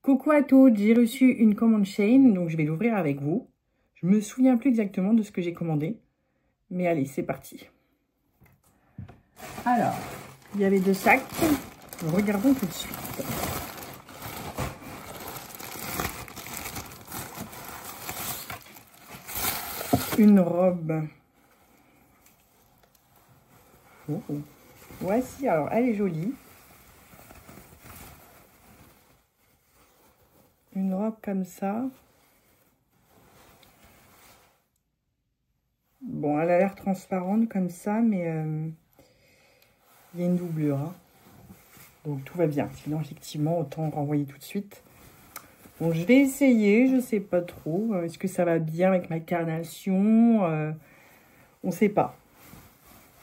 Coucou à toutes, j'ai reçu une commande Shein, donc je vais l'ouvrir avec vous. Je me souviens plus exactement de ce que j'ai commandé, mais allez, c'est parti. Alors, il y avait 2 sacs, regardons tout de suite. Une robe. Oh. Voici, alors elle est jolie. Une robe comme ça. Bon, elle a l'air transparente comme ça, mais il y a une doublure. Hein. Donc tout va bien. Sinon, effectivement, autant renvoyer tout de suite. Bon, je vais essayer, je sais pas trop. Est-ce que ça va bien avec ma carnation on sait pas.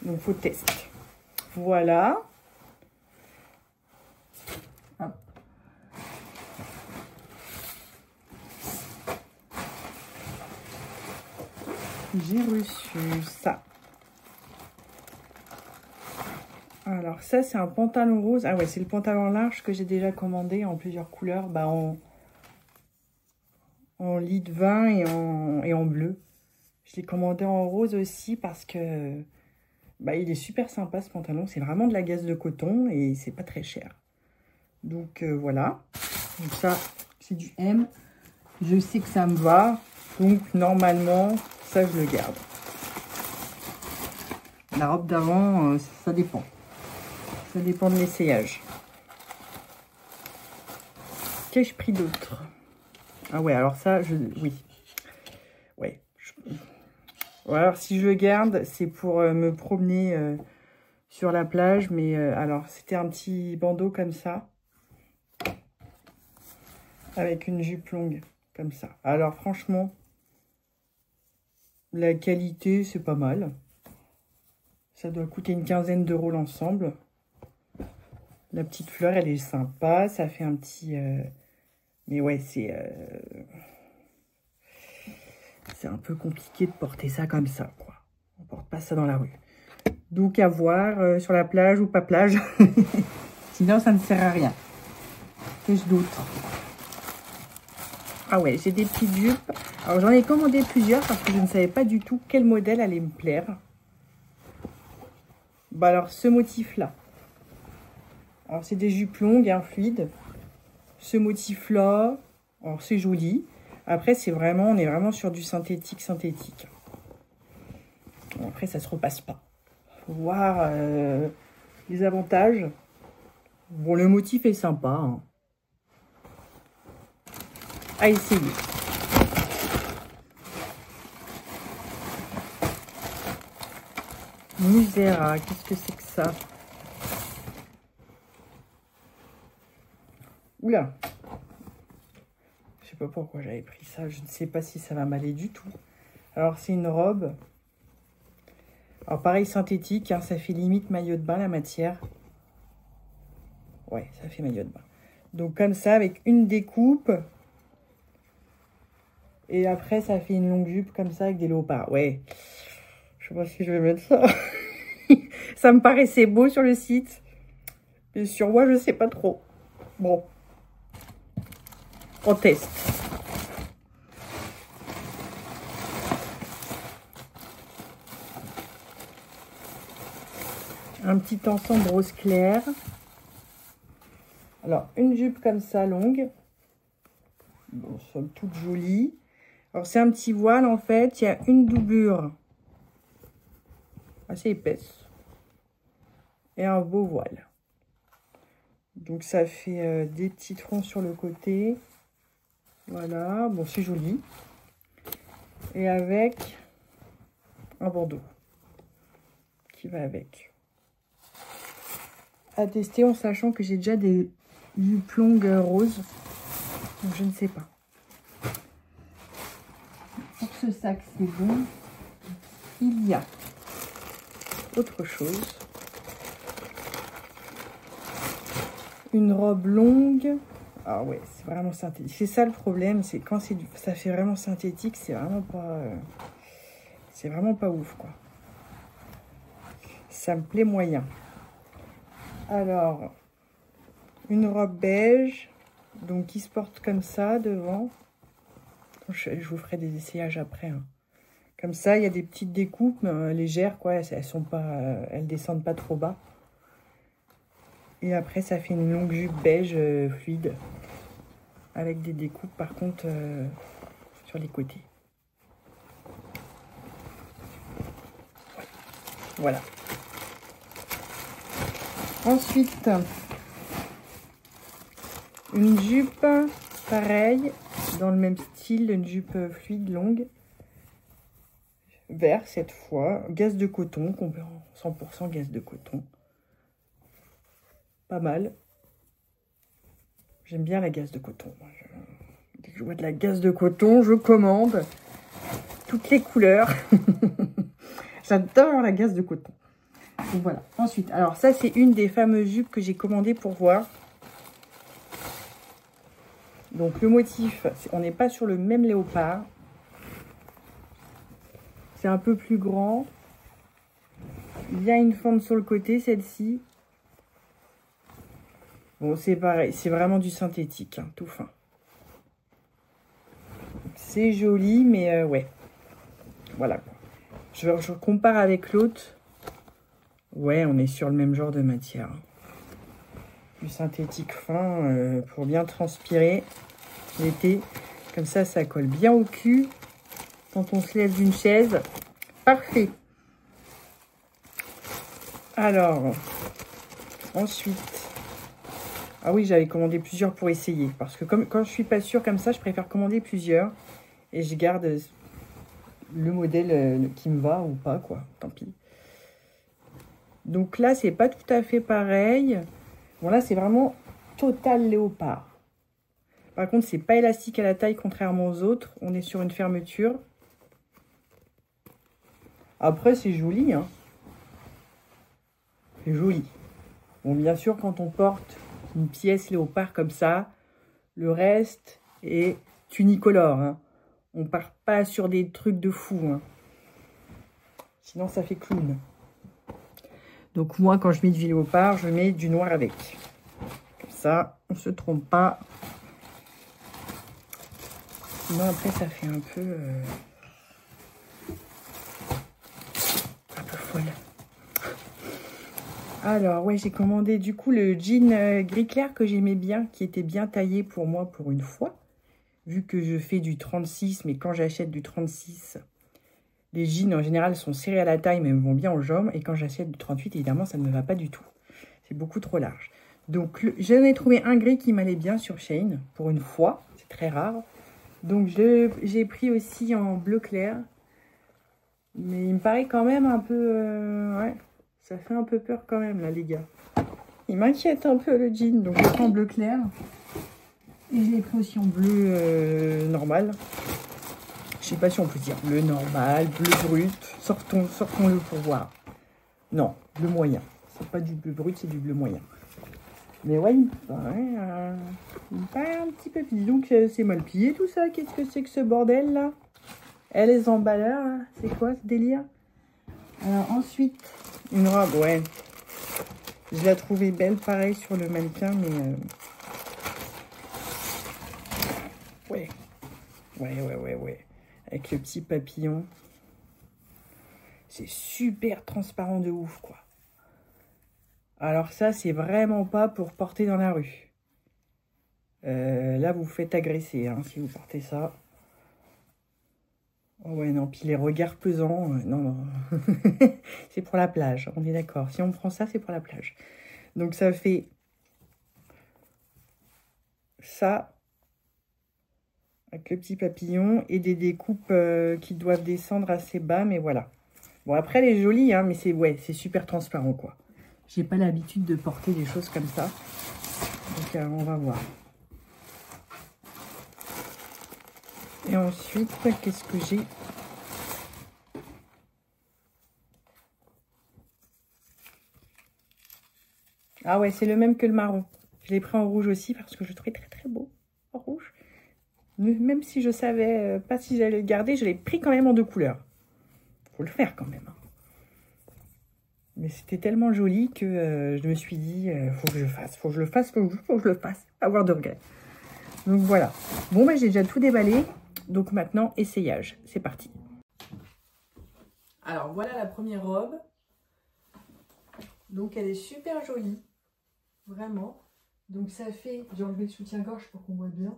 Donc, faut tester. Voilà. Hop. J'ai reçu ça. Alors ça, c'est un pantalon rose. Ah ouais, c'est le pantalon large que j'ai déjà commandé en plusieurs couleurs. Bah, en lit de vin et en bleu. Je l'ai commandé en rose aussi parce que bah, il est super sympa ce pantalon. C'est vraiment de la gaze de coton et c'est pas très cher. Donc voilà. Donc ça, c'est du M. Je sais que ça me va. Donc normalement, ça je le garde. La robe d'avant, ça dépend. Ça dépend de l'essayage. Qu'ai-je pris d'autre? Ah ouais, alors ça, oui. Ouais. Alors si je le garde, c'est pour me promener sur la plage. Mais alors, c'était un petit bandeau comme ça. Avec une jupe longue, comme ça. Alors franchement, la qualité, c'est pas mal. Ça doit coûter une quinzaine d'euros l'ensemble. La petite fleur, elle est sympa. Ça fait un petit... Mais ouais, c'est un peu compliqué de porter ça comme ça, quoi. On porte pas ça dans la rue. Donc, à voir sur la plage ou pas plage. Sinon, ça ne sert à rien. Qu'ai-je d'autre? Ah ouais, j'ai des petites jupes. Alors, j'en ai commandé plusieurs parce que je ne savais pas du tout quel modèle allait me plaire. Bah alors, ce motif-là. Alors, c'est des jupes longues, hein, fluides. Ce motif-là, alors c'est joli. Après, on est vraiment sur du synthétique. Bon, après, ça se repasse pas. Faut voir les avantages. Bon, le motif est sympa. Hein. À essayer. Musera, qu'est-ce que c'est que ça? Oula! Je sais pas pourquoi j'avais pris ça. Je ne sais pas si ça va m'aller du tout. Alors, c'est une robe. Alors, pareil, synthétique. Hein, ça fait limite maillot de bain, la matière. Ouais, ça fait maillot de bain. Donc, comme ça, avec une découpe. Et après, ça fait une longue jupe comme ça, avec des léopards. Ouais. Je sais pas si je vais mettre ça. Ça me paraissait beau sur le site. Mais sur moi, je sais pas trop. Bon. On teste. Un petit ensemble rose clair. Alors, une jupe comme ça, longue. Bon, somme toute jolie. Alors, c'est un petit voile, en fait. Il y a une doublure assez épaisse. Et un beau voile. Donc, ça fait des petits troncs sur le côté. Voilà. Bon, c'est joli. Et avec un bandeau qui va avec. À tester en sachant que j'ai déjà des jupes longues roses. Donc, je ne sais pas. Pour ce sac, c'est bon. Il y a autre chose. Une robe longue. Ah ouais, c'est vraiment synthétique. C'est ça le problème, c'est quand ça fait vraiment synthétique, c'est vraiment pas ouf, quoi. Ça me plaît moyen. Alors, une robe beige. Donc, qui se porte comme ça, devant. Je vous ferai des essayages après. Hein. Comme ça, il y a des petites découpes légères, quoi. Elles descendent pas trop bas. Et après, ça fait une longue jupe beige fluide. Avec des découpes, par contre, sur les côtés. Voilà. Ensuite, une jupe, pareil, dans le même style, une jupe fluide, longue. Vert cette fois, gaze de coton, 100% gaze de coton. Pas mal. J'aime bien la gaze de coton. Dès que je vois de la gaze de coton, je commande toutes les couleurs. J'adore la gaze de coton. Donc voilà. Ensuite, alors ça, c'est une des fameuses jupes que j'ai commandées pour voir. Donc le motif, on n'est pas sur le même léopard. C'est un peu plus grand. Il y a une fente sur le côté, celle-ci. Bon, c'est pareil, c'est vraiment du synthétique, hein, tout fin. C'est joli, mais ouais. Voilà. Je compare avec l'autre. Ouais, on est sur le même genre de matière. Du synthétique fin pour bien transpirer l'été. Comme ça colle bien au cul. Quand on se lève d'une chaise. Parfait. Alors, ensuite... Ah oui, j'avais commandé plusieurs pour essayer. Parce que quand je suis pas sûre comme ça, je préfère commander plusieurs. Et je garde le modèle qui me va ou pas, quoi. Tant pis. Donc là, c'est pas tout à fait pareil. Bon, là, c'est vraiment total léopard. Par contre, c'est pas élastique à la taille, contrairement aux autres. On est sur une fermeture. Après, c'est joli, hein. C'est joli. Bon, bien sûr, quand on porte une pièce léopard comme ça, le reste est unicolore, hein. On part pas sur des trucs de fou, hein. Sinon, ça fait clown. Donc, moi, quand je mets du léopard, je mets du noir avec. Comme ça, on se trompe pas. Sinon, après, ça fait un peu folle. Alors, ouais, j'ai commandé du coup le jean gris clair que j'aimais bien, qui était bien taillé pour moi pour une fois. Vu que je fais du 36, mais quand j'achète du 36, les jeans en général sont serrés à la taille, mais me vont bien aux jambes. Et quand j'achète du 38, évidemment, ça ne me va pas du tout. C'est beaucoup trop large. Donc, j'en ai trouvé un gris qui m'allait bien sur Shein, pour une fois. C'est très rare. Donc, j'ai pris aussi en bleu clair. Mais il me paraît quand même un peu... ouais, ça fait un peu peur quand même, là, les gars. Il m'inquiète un peu, le jean. Donc, je l'ai pris en bleu clair. Et je l'ai pris aussi en bleu normal. Je sais pas si on peut dire bleu normal, bleu brut. Sortons-le pour voir. Non, bleu moyen. C'est pas du bleu brut, c'est du bleu moyen. Mais ouais, il me paraît un petit peu... Donc, c'est mal plié tout ça. Qu'est-ce que c'est que ce bordel, là? Et les emballeurs, là, c'est quoi ce délire? Alors, ensuite, une robe, ouais. Je l'ai trouvée belle, pareil, sur le mannequin, mais... Ouais. Avec le petit papillon. C'est super transparent de ouf, quoi. Alors ça, c'est vraiment pas pour porter dans la rue. Là, vous vous faites agresser, hein, si vous portez ça. Oh ouais, non, puis les regards pesants, non. C'est pour la plage, on est d'accord. Si on prend ça, c'est pour la plage. Donc ça fait ça, avec le petit papillon, et des découpes qui doivent descendre assez bas, mais voilà. Bon, après, elle est jolie, hein, mais c'est super transparent, quoi. J'ai pas l'habitude de porter des choses comme ça. Donc, on va voir. Et ensuite, qu'est-ce que j'ai? Ah ouais, c'est le même que le marron. Je l'ai pris en rouge aussi parce que je le trouvais très très beau en rouge. Même si je savais pas si j'allais le garder, je l'ai pris quand même en 2 couleurs. Faut le faire quand même. Hein. Mais c'était tellement joli que je me suis dit, faut que je le fasse, faut que je le fasse. Avoir de regrets. Donc voilà. Bon, bah, j'ai déjà tout déballé. Donc maintenant, essayage. C'est parti. Alors voilà la première robe. Donc elle est super jolie. Vraiment. Donc ça fait, j'ai enlevé le soutien-gorge pour qu'on voit bien.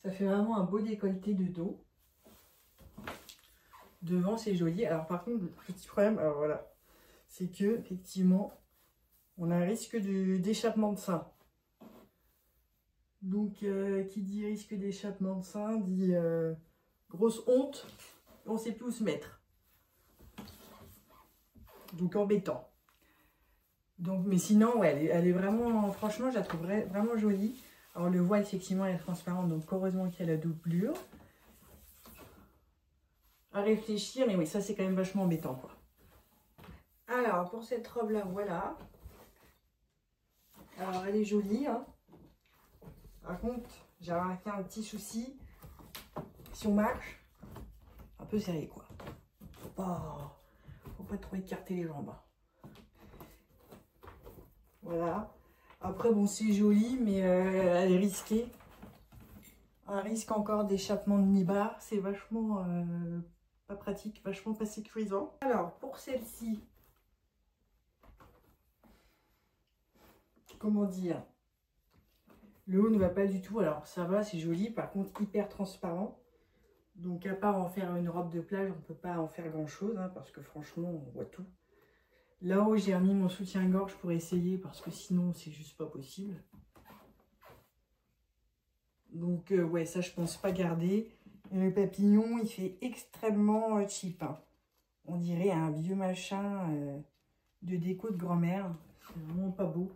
Ça fait vraiment un beau décolleté de dos. Devant c'est joli. Alors par contre, le petit problème, alors voilà, c'est que effectivement, on a un risque d'échappement de sein. Donc qui dit risque d'échappement de sein dit grosse honte. On ne sait plus où se mettre. Donc embêtant. Donc, mais sinon, ouais, elle est vraiment, franchement, je la trouve vraiment jolie. Alors, le voile, effectivement, elle est transparente, donc heureusement qu'il y a la doublure. À réfléchir, mais oui, ça, c'est quand même vachement embêtant, quoi. Alors, pour cette robe-là, voilà. Alors, elle est jolie, hein. Par contre, j'ai remarqué un petit souci. Si on marche, un peu serré, quoi. Faut pas trop écarter les jambes. Voilà. Après, bon, c'est joli, mais elle est risquée. Un risque encore d'échappement de nibar. C'est vachement pas pratique, vachement pas sécurisant. Alors, pour celle-ci, comment dire? Le haut ne va pas du tout. Alors, ça va, c'est joli. Par contre, hyper transparent. Donc, à part en faire une robe de plage, on ne peut pas en faire grand-chose, hein, parce que franchement, on voit tout. Là-haut, j'ai remis mon soutien-gorge pour essayer parce que sinon, c'est juste pas possible. Donc, ouais, ça, je pense pas garder. Et le papillon, il fait extrêmement cheap. Hein. On dirait un vieux machin de déco de grand-mère. C'est vraiment pas beau.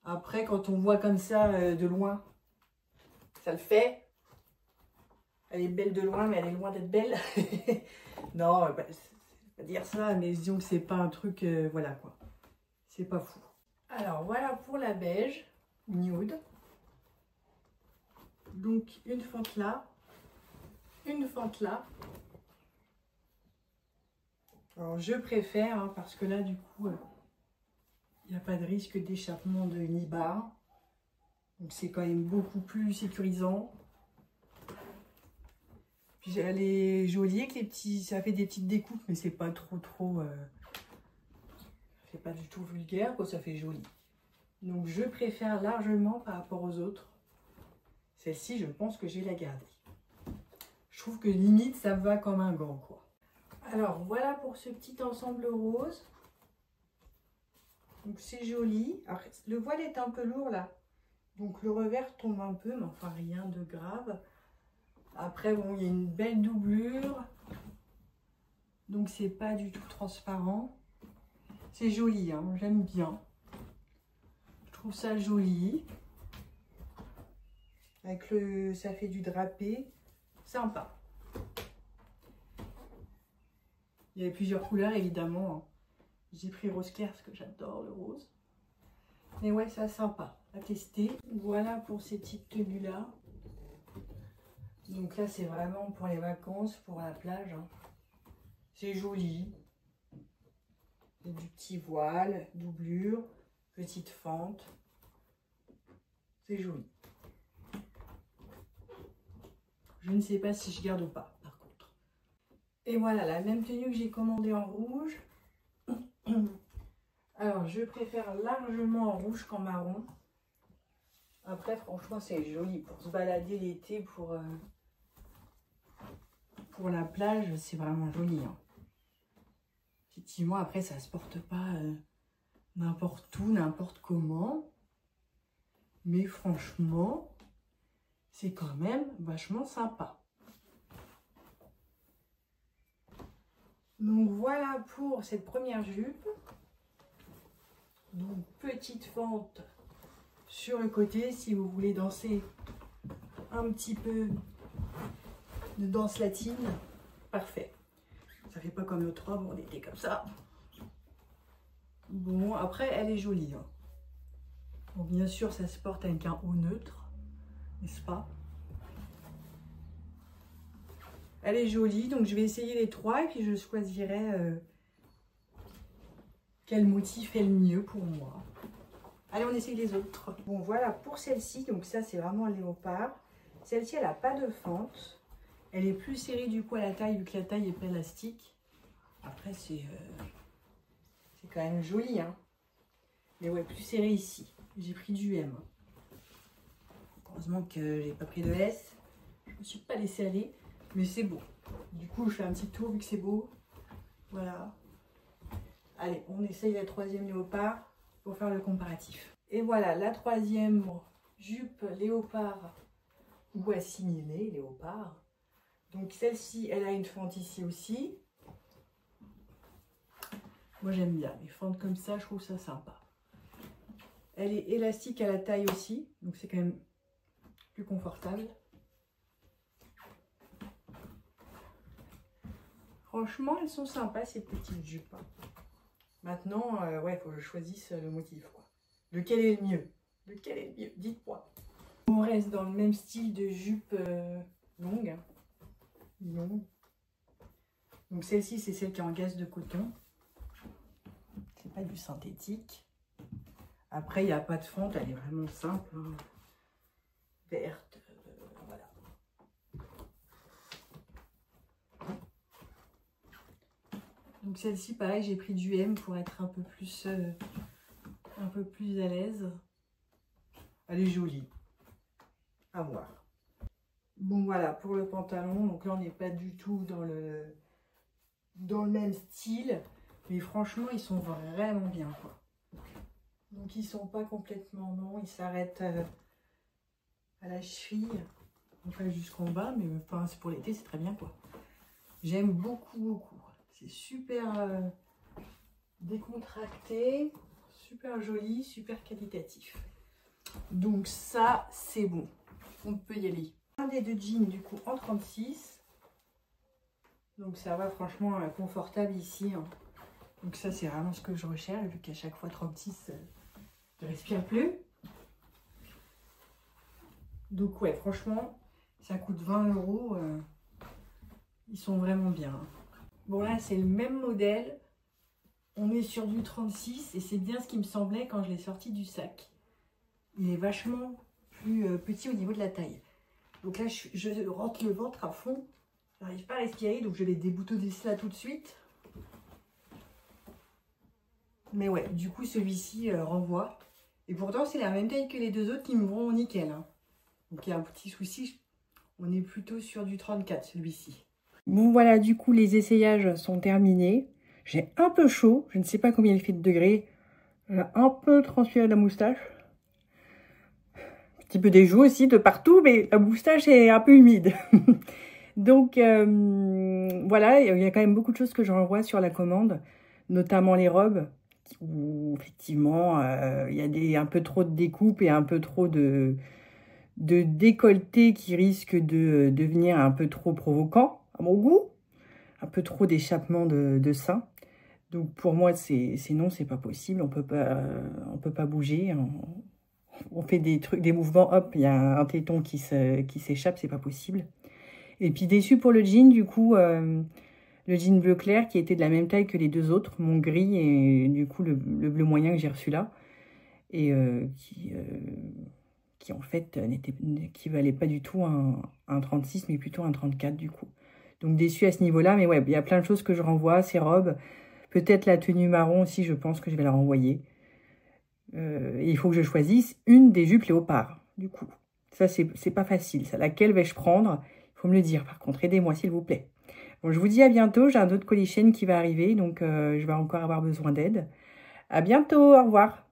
Après, quand on voit comme ça de loin, ça le fait. Elle est belle de loin, mais elle est loin d'être belle. Non, bah, pas dire ça, mais disons que c'est pas un truc, voilà quoi, c'est pas fou. Alors voilà pour la beige, nude. Donc une fente là, une fente là. Alors je préfère, hein, parce que là du coup, il n'y a pas de risque d'échappement de nibar. Donc c'est quand même beaucoup plus sécurisant. Puis elle est jolie avec les petits, ça fait des petites découpes, mais c'est pas trop c'est pas du tout vulgaire, quoi, ça fait joli. Donc je préfère largement par rapport aux autres. Celle-ci, je pense que je vais la garder. Je trouve que limite, ça va comme un gant, quoi. Alors voilà pour ce petit ensemble rose. Donc c'est joli. Alors, le voile est un peu lourd là. Donc le revers tombe un peu, mais enfin rien de grave. Après, bon, il y a une belle doublure. Donc, c'est pas du tout transparent. C'est joli, hein, j'aime bien. Je trouve ça joli. Avec ça fait du drapé. Sympa. Il y avait plusieurs couleurs, évidemment. Hein. J'ai pris rose clair parce que j'adore le rose. Mais ouais, c'est sympa à tester. Voilà pour ces petites tenues-là. Donc là, c'est vraiment pour les vacances, pour la plage. Hein. C'est joli. Du petit voile, doublure, petite fente. C'est joli. Je ne sais pas si je garde ou pas, par contre. Et voilà, la même tenue que j'ai commandée en rouge. Alors, je préfère largement en rouge qu'en marron. Après, franchement, c'est joli pour se balader l'été, pour la plage, c'est vraiment joli. Hein. Effectivement, après, ça se porte pas n'importe où, n'importe comment. Mais franchement, c'est quand même vachement sympa. Donc voilà pour cette première jupe. Donc petite fente sur le côté si vous voulez danser un petit peu de danse latine, parfait. Ça fait pas comme l'autre robe, on était comme ça. Bon, après elle est jolie. Hein. Bon, bien sûr, ça se porte avec un haut neutre, n'est-ce pas? Elle est jolie, donc je vais essayer les trois et puis je choisirai quel motif est le mieux pour moi. Allez, on essaye les autres. Bon, voilà pour celle-ci. Donc ça, c'est vraiment un léopard. Celle-ci, elle n'a pas de fente. Elle est plus serrée du coup à la taille, vu que la taille est pas élastique. Après, c'est quand même joli, hein. Mais ouais, plus serré ici. J'ai pris du M. Heureusement que j'ai pas pris de S. Je me suis pas laissé aller. Mais c'est beau. Du coup, je fais un petit tour vu que c'est beau. Voilà. Allez, on essaye la troisième léopard pour faire le comparatif. Et voilà, la troisième jupe léopard ou assimilée léopard. Donc celle-ci, elle a une fente ici aussi. Moi, j'aime bien les fentes comme ça, je trouve ça sympa. Elle est élastique à la taille aussi, donc c'est quand même plus confortable. Franchement, elles sont sympas ces petites jupes. Maintenant, ouais, il faut que je choisisse le motif, quoi. Lequel est le mieux? Lequel est le mieux? Dites-moi. On reste dans le même style de jupe longue. Longue. Donc celle-ci, c'est celle qui est en gaze de coton. C'est pas du synthétique. Après, il n'y a pas de fente, elle est vraiment simple. Hein. Verte, voilà. Donc celle-ci, pareil, j'ai pris du M pour être un peu plus à l'aise. Elle est jolie. À voir. Bon, voilà, pour le pantalon. Donc là, on n'est pas du tout dans le même style. Mais franchement, ils sont vraiment bien, quoi. Donc, ils sont pas complètement longs. Ils s'arrêtent à la cheville. Enfin, jusqu'en bas. Mais enfin, c'est pour l'été, c'est très bien, quoi. J'aime beaucoup, beaucoup. C'est super décontracté, super joli, super qualitatif. Donc ça, c'est bon. On peut y aller. Un des deux jeans, du coup, en 36. Donc ça va, franchement, confortable ici. Hein. Donc ça, c'est vraiment ce que je recherche, vu qu'à chaque fois, 36, je respire plus. Donc ouais, franchement, ça coûte 20 €. Ils sont vraiment bien. Hein. Bon là, c'est le même modèle. On est sur du 36 et c'est bien ce qui me semblait quand je l'ai sorti du sac. Il est vachement plus petit au niveau de la taille. Donc là, je rentre le ventre à fond. Je n'arrive pas à respirer, donc je vais déboutonner cela tout de suite. Mais ouais, du coup, celui-ci renvoie. Et pourtant, c'est la même taille que les deux autres qui me vont nickel. Hein. Donc il y a un petit souci. On est plutôt sur du 34, celui-ci. Bon voilà, du coup les essayages sont terminés. J'ai un peu chaud, je ne sais pas combien il fait de degrés. J'ai un peu transpiré la moustache. Un petit peu des joues aussi de partout, mais la moustache est un peu humide. Donc voilà, il y a quand même beaucoup de choses que je renvoie sur la commande, notamment les robes, où effectivement il y a un peu trop de découpe et un peu trop de décolleté qui risque de devenir un peu trop provoquant à mon goût, un peu trop d'échappement de sein. Donc pour moi c'est non, c'est pas possible, on peut pas bouger, on fait des trucs, des mouvements, hop, il y a un téton qui s'échappe, c'est pas possible. Et puis déçu pour le jean, du coup le jean bleu clair qui était de la même taille que les deux autres, mon gris et du coup le bleu moyen que j'ai reçu là, et qui en fait qui valait pas du tout un 36 mais plutôt un 34 du coup. Donc déçu à ce niveau-là, mais ouais, il y a plein de choses que je renvoie, ces robes, peut-être la tenue marron aussi, je pense que je vais la renvoyer. Et il faut que je choisisse une des jupes léopard, du coup. Ça, c'est pas facile. Ça, laquelle vais-je prendre? Il faut me le dire, par contre, aidez-moi s'il vous plaît. Bon, je vous dis à bientôt, j'ai un autre colis chaîne qui va arriver, donc je vais encore avoir besoin d'aide. À bientôt, au revoir.